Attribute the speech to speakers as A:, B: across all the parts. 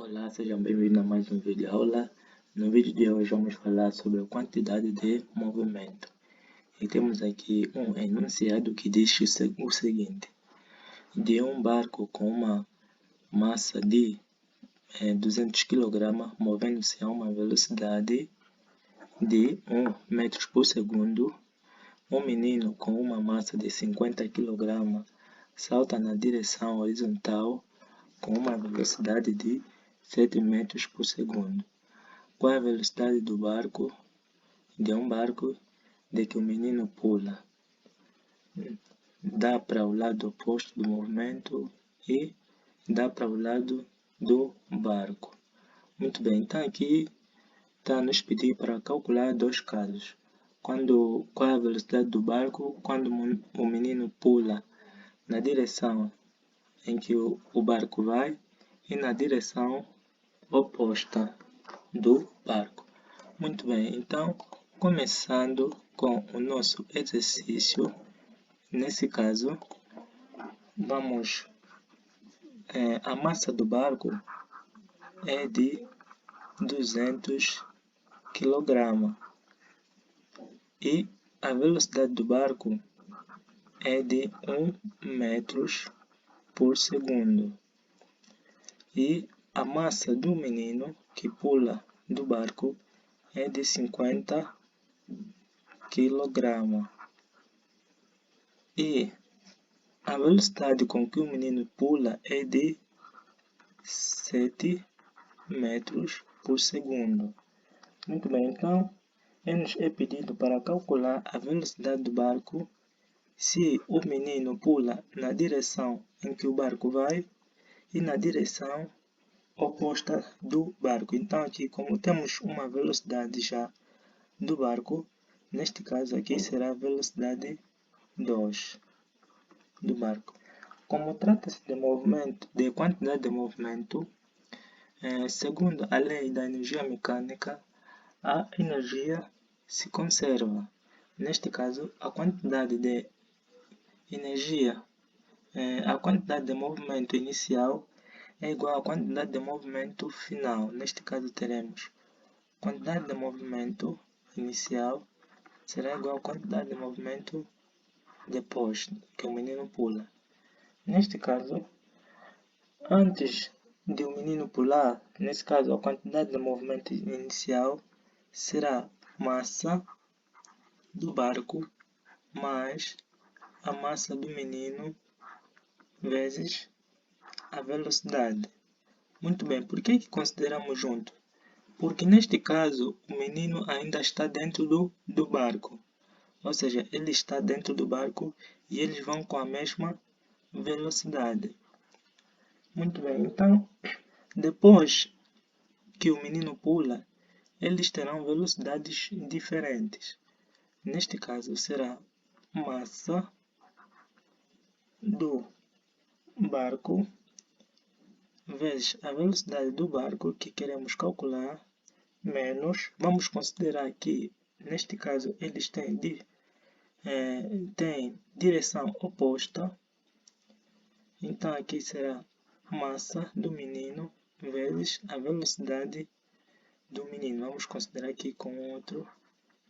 A: Olá, sejam bem-vindos a mais um vídeo aula. No vídeo de hoje vamos falar sobre a quantidade de movimento. E temos aqui um enunciado que diz o seguinte: de um barco com uma massa de 200 kg movendo-se a uma velocidade de 1 metro por segundo, um menino com uma massa de 50 kg salta na direção horizontal com uma velocidade de 7 metros por segundo. Qual é a velocidade do barco, de um barco, de que o menino pula? Dá para o lado oposto do movimento e dá para o lado do barco. Muito bem, então aqui está nos pedir para calcular dois casos. Qual é a velocidade do barco quando o menino pula na direção em que o barco vai e na direção oposta do barco. Muito bem, então começando com o nosso exercício, nesse caso a massa do barco é de 200 kg e a velocidade do barco é de 1 metro por segundo. E a massa do menino que pula do barco é de 50 kg. E a velocidade com que o menino pula é de 7 metros por segundo. Muito bem, então nos é pedido para calcular a velocidade do barco se o menino pula na direção em que o barco vai e na direção oposta do barco. Então aqui, como temos uma velocidade já do barco, neste caso aqui será a velocidade 2 do barco. Como trata-se de quantidade de movimento, segundo a lei da energia mecânica, a energia se conserva. Neste caso, a quantidade de energia, a quantidade de movimento inicial é igual à quantidade de movimento final. Neste caso teremos quantidade de movimento inicial será igual à quantidade de movimento depois que o menino pula. Neste caso, antes de o menino pular, nesse caso a quantidade de movimento inicial será massa do barco mais a massa do menino vezes a velocidade. Muito bem, por que consideramos junto? Porque neste caso o menino ainda está dentro do barco. Ou seja, ele está dentro do barco e eles vão com a mesma velocidade. Muito bem, então depois que o menino pula, eles terão velocidades diferentes. Neste caso será massa do barco vezes a velocidade do barco que queremos calcular, menos, vamos considerar que neste caso eles têm direção oposta, então aqui será massa do menino vezes a velocidade do menino. Vamos considerar aqui com outro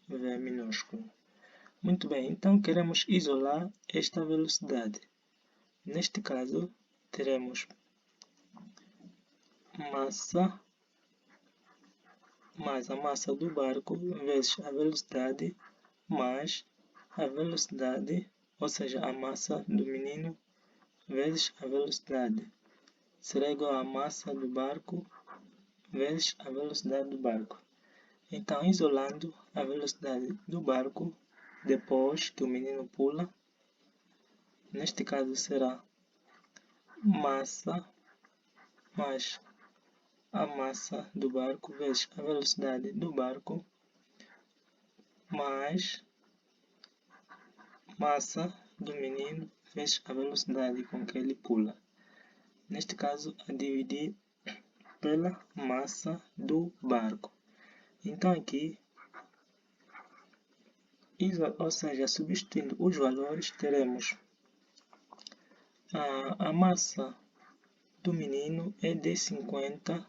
A: V minúsculo. Muito bem, então queremos isolar esta velocidade. Neste caso, teremos massa mais a massa do barco vezes a velocidade mais a velocidade, ou seja, a massa do menino vezes a velocidade. Será igual à massa do barco vezes a velocidade do barco. Então, isolando a velocidade do barco depois que o menino pula, neste caso será massa mais a massa do barco vezes a velocidade do barco mais massa do menino vezes a velocidade com que ele pula. Neste caso, a dividir pela massa do barco. Então aqui, ou seja, substituindo os valores, teremos a massa do menino é de 50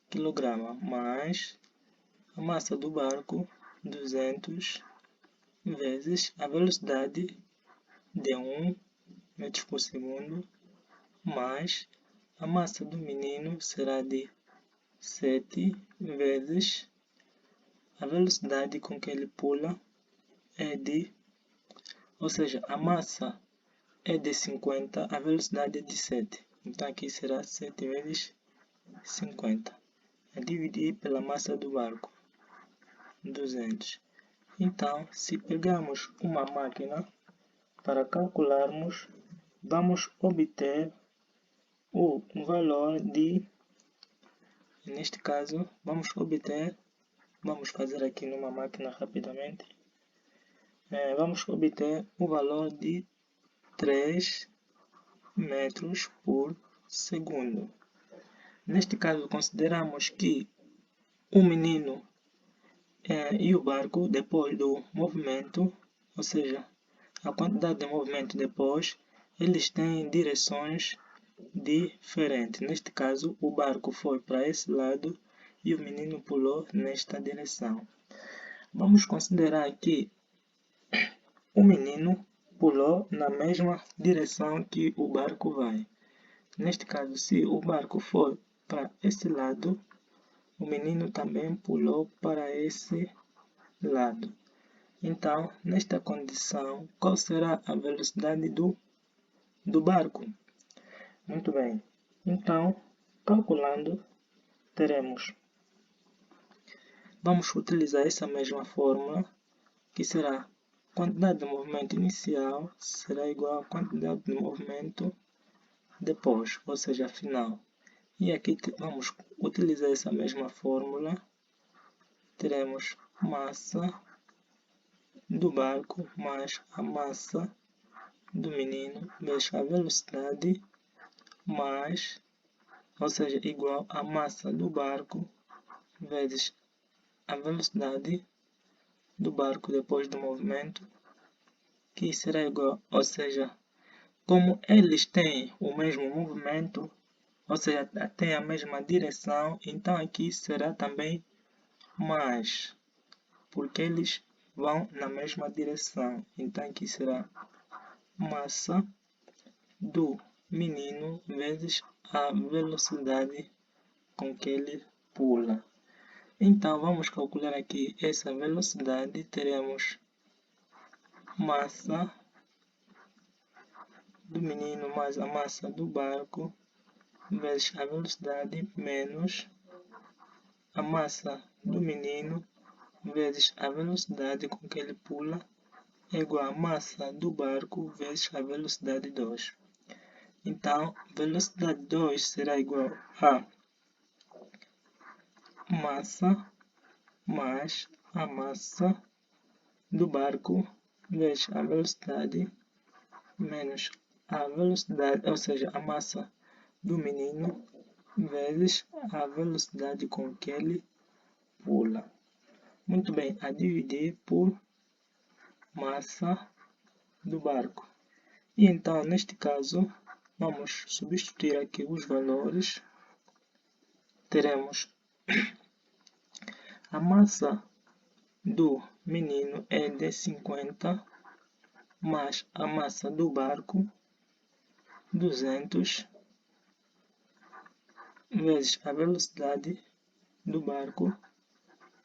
A: kg mais a massa do barco 200 vezes a velocidade de 1 metros por segundo mais a massa do menino será de 7 vezes a velocidade com que ele pula é de, ou seja, a massa é de 50, a velocidade é de 7. Então aqui será 7 vezes 50. É dividir pela massa do barco, 200. Então, se pegarmos uma máquina para calcularmos, vamos obter o valor de, neste caso, vamos fazer aqui numa máquina rapidamente, vamos obter o valor de 3 metros por segundo. Neste caso, consideramos que o menino e o barco, depois do movimento, ou seja, a quantidade de movimento depois, eles têm direções diferentes. Neste caso, o barco foi para esse lado e o menino pulou nesta direção. Vamos considerar que o menino pulou na mesma direção que o barco vai. Neste caso, se o barco for para esse lado, o menino também pulou para esse lado. Então, nesta condição, qual será a velocidade do barco? Muito bem. Então, calculando, vamos utilizar essa mesma fórmula, que será a quantidade de movimento inicial será igual à quantidade de movimento depois, ou seja, final. E aqui vamos utilizar essa mesma fórmula. Teremos massa do barco mais a massa do menino vezes a velocidade mais, ou seja, igual a massa do barco vezes a velocidade do barco depois do movimento, que será igual, ou seja, como eles têm o mesmo movimento, ou seja, tem a mesma direção, então aqui será também mais, porque eles vão na mesma direção. Então aqui será massa do menino vezes a velocidade com que ele pula. Então vamos calcular aqui essa velocidade. Teremos massa do menino mais a massa do barco vezes a velocidade menos a massa do menino vezes a velocidade com que ele pula é igual a massa do barco vezes a velocidade 2. Então, velocidade 2 será igual a massa mais a massa do barco vezes a velocidade menos a velocidade, ou seja, a massa do menino vezes a velocidade com que ele pula. Muito bem, a dividir por massa do barco. E então, neste caso, vamos substituir aqui os valores. Teremos a massa do menino é de 50, mais a massa do barco, 200, vezes a velocidade do barco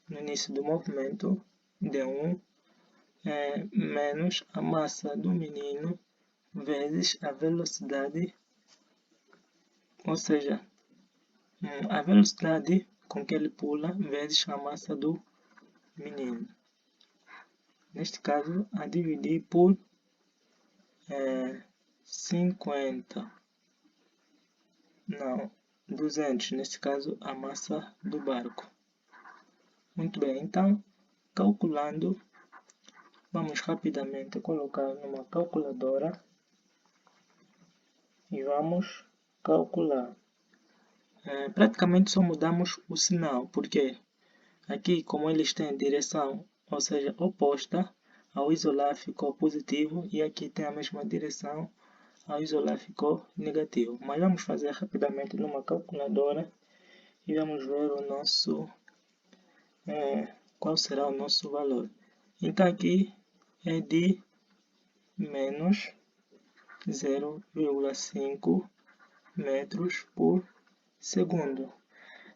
A: no início do movimento, de 1, menos a massa do menino, vezes a velocidade, ou seja, a velocidade com que ele pula, vezes a massa do menino. Neste caso, a dividir por 50. Não, 200. Neste caso, a massa do barco. Muito bem, então, calculando, vamos rapidamente colocar numa calculadora e vamos calcular. Praticamente só mudamos o sinal, porque aqui, como eles têm direção, ou seja, oposta, ao isolar ficou positivo e aqui tem a mesma direção, ao isolar ficou negativo. Mas vamos fazer rapidamente numa calculadora e vamos ver o nosso, qual será o nosso valor. Então aqui é de menos 0,5 metros por segundo.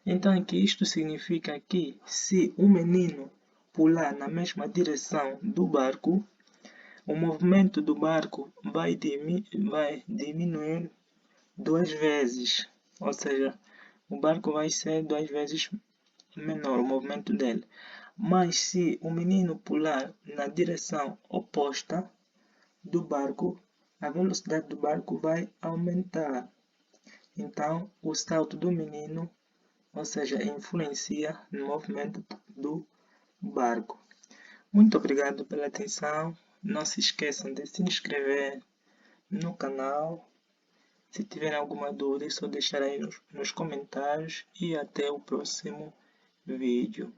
A: Então aqui isto significa que se o menino pular na mesma direção do barco, o movimento do barco vai diminuir 2 vezes, ou seja, o barco vai ser 2 vezes menor o movimento dele. Mas se o menino pular na direção oposta do barco, a velocidade do barco vai aumentar. Então, o salto do menino, ou seja, influencia no movimento do barco. Muito obrigado pela atenção. Não se esqueçam de se inscrever no canal. Se tiverem alguma dúvida, é só deixar aí nos comentários. E até o próximo vídeo.